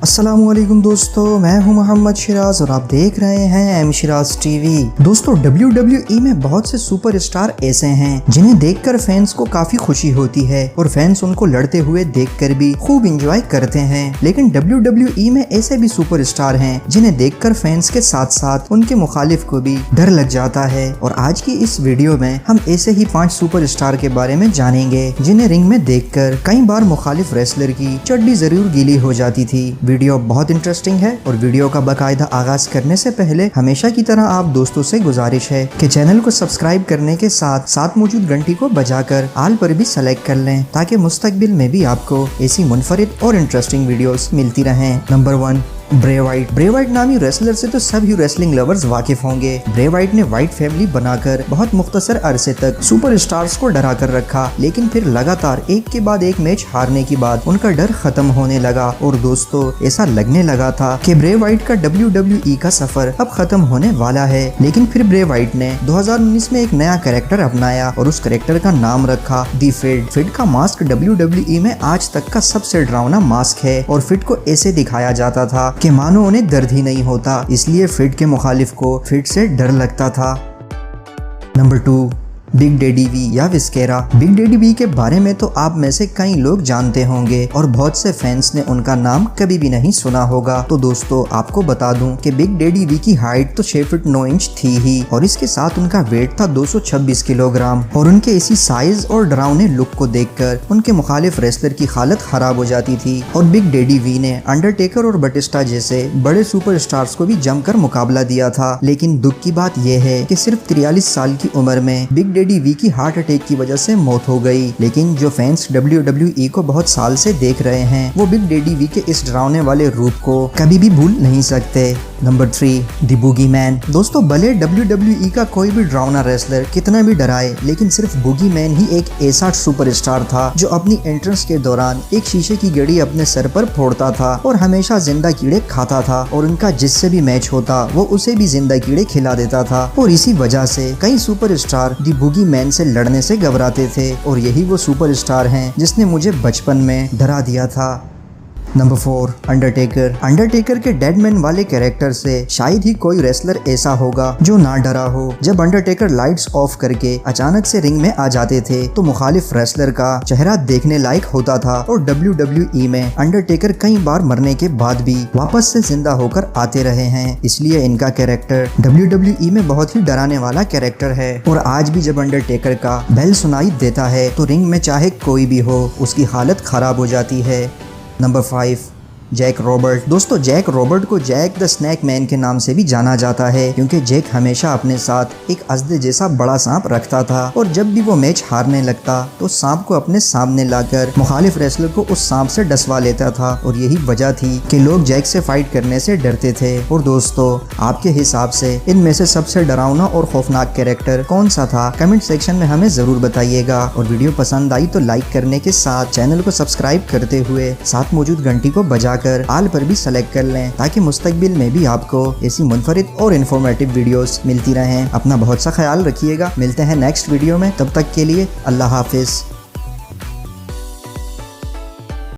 अस्सलामुअलैकुम दोस्तों, मैं हूं मोहम्मद शिराज और आप देख रहे हैं एम शिराज टीवी। दोस्तों, WWE में बहुत से सुपरस्टार ऐसे हैं जिन्हें देखकर फैंस को काफी खुशी होती है और फैंस उनको लड़ते हुए देखकर भी खूब एंजॉय करते हैं। लेकिन WWE में ऐसे भी सुपरस्टार हैं जिन्हें देखकर फैंस के साथ साथ उनके मुखालिफ को भी डर लग जाता है। और आज की इस वीडियो में हम ऐसे ही 5 सुपरस्टार के बारे में जानेंगे जिन्हें रिंग में देखकर कई बार मुखालिफ रेसलर की चड्डी जरूर गीली हो जाती थी। वीडियो बहुत इंटरेस्टिंग है और वीडियो का बाकायदा आगाज करने से पहले हमेशा की तरह आप दोस्तों से गुजारिश है कि चैनल को सब्सक्राइब करने के साथ साथ मौजूद घंटी को बजाकर आल पर भी सेलेक्ट कर लें ताकि मुस्तकबिल में भी आपको ऐसी मुनफरिद और इंटरेस्टिंग वीडियोस मिलती रहें। Number 1, Bray Wyatt. Bray Wyatt नामी रेसलर से तो सभी रेसलिंग लवर्स वाकिफ होंगे। ब्रे वाइट ने वाइट फैमिली बनाकर बहुत मुख्तसर अरसे तक सुपरस्टार्स को डरा कर रखा, लेकिन फिर लगातार एक के बाद एक मैच हारने के बाद उनका डर खत्म होने लगा और दोस्तों ऐसा लगने लगा था कि ब्रे वाइट का WWE का सफर अब खत्म होने वाला है। लेकिन फिर ब्रे वाइट ने 2019 में एक नया कैरेक्टर अपनाया और उस कैरेक्टर का नाम रखा दी फिड। फिड का मास्क WWE में आज तक का सबसे डरावना मास्क है और फिड को ऐसे दिखाया जाता था कि मानो उन्हें दर्द ही नहीं होता, इसलिए फिड के मुखालिफ को फिड से डर लगता था। नंबर 2, बिग डैडी वी या विस्केरा। बिग डैडी वी के बारे में तो आप में से कई लोग जानते होंगे और बहुत से फैंस ने उनका नाम कभी भी नहीं सुना होगा। तो दोस्तों आपको बता दूं कि बिग डैडी वी की हाइट तो 6 फीट 9 इंच थी ही और इसके साथ उनका वेट था 226 किलोग्राम और उनके इसी साइज और डरावने लुक को देखकर उनके मुखालिफ रेसलर की हालत खराब हो जाती थी और बिग डैडी वी ने अंडरटेकर और बटिस्टा जैसे बड़े सुपरस्टार्स को भी जमकर मुकाबला दिया था। लेकिन दुख की बात यह है कि सिर्फ 43 साल की उम्र में बिग डैडी वी की हार्ट अटैक की वजह से मौत हो गई। लेकिन जो फैंस WWE को बहुत साल से देख रहे हैं वो बिग डैडी वी के इस डरावने वाले रूप को कभी भी भूल नहीं सकते। Number 3, the boogie man. दोस्तों भले WWE का कोई भी डरावना रेसलर कितना भी डराए, लेकिन सिर्फ बूगी मैन ही एक ऐसा सुपरस्टार था जो अपनी एंट्रेंस के दौरान एक शीशे की घड़ी अपने सर पर फोड़ता था और हमेशा जिंदा कीड़े खाता था और उनका जिससे भी मैच होता वो उसे भी जिंदा कीड़े खिला देता था। और इसी वजह से कई सुपरस्टार द बूगी मैन से लड़ने से घबराते थे और यही वो सुपरस्टार हैं जिसने मुझे बचपन में डरा दिया था। Number 4, Undertaker. अंडरटेकर के डेडमैन वाले कैरेक्टर से शायद ही कोई रेसलर ऐसा होगा जो ना डरा हो। जब अंडरटेकर लाइट्स ऑफ करके अचानक से रिंग में आ जाते थे तो मुखालिफ रेसलर का चेहरा देखने लायक होता था और WWE में अंडरटेकर कई बार मरने के बाद भी वापस से जिंदा होकर आते रहे हैं, इसलिए इनका कैरेक्टर WWE में बहुत ही डराने वाला कैरेक्टर है। और आज भी जब अंडरटेकर का बेल सुनाई देता है तो रिंग में चाहे कोई भी हो उसकी हालत खराब हो जाती है। Number 5, Jack Robert. दोस्तों जैक रॉबर्ट को जैक द स्नैक मैन के नाम से भी जाना जाता है क्योंकि जैक हमेशा अपने साथ एक अजदे जैसा बड़ा सांप रखता था और जब भी वो मैच हारने लगता तो सांप को अपने सामने लाकर मुखालिफ रेसलर को उस सांप से डसवा लेता था और यही वजह थी कि लोग जैक से फाइट करने से डरते थे। और दोस्तों आपके हिसाब से इनमें से सबसे डरावना और खौफनाक कैरेक्टर कौन सा था? कमेंट सेक्शन में हमें जरूर बताइएगा और वीडियो पसंद आई तो लाइक करने के साथ चैनल को सब्सक्राइब करते हुए साथ मौजूद घंटी को बजा आल पर भी सेलेक्ट कर लें ताकि मुस्तकबिल में भी आपको ऐसी मुनफरिद और इन्फॉर्मेटिव वीडियोस मिलती रहें। अपना बहुत सा ख्याल रखिएगा। मिलते हैं नेक्स्ट वीडियो में, तब तक के लिए अल्लाह हाफिज।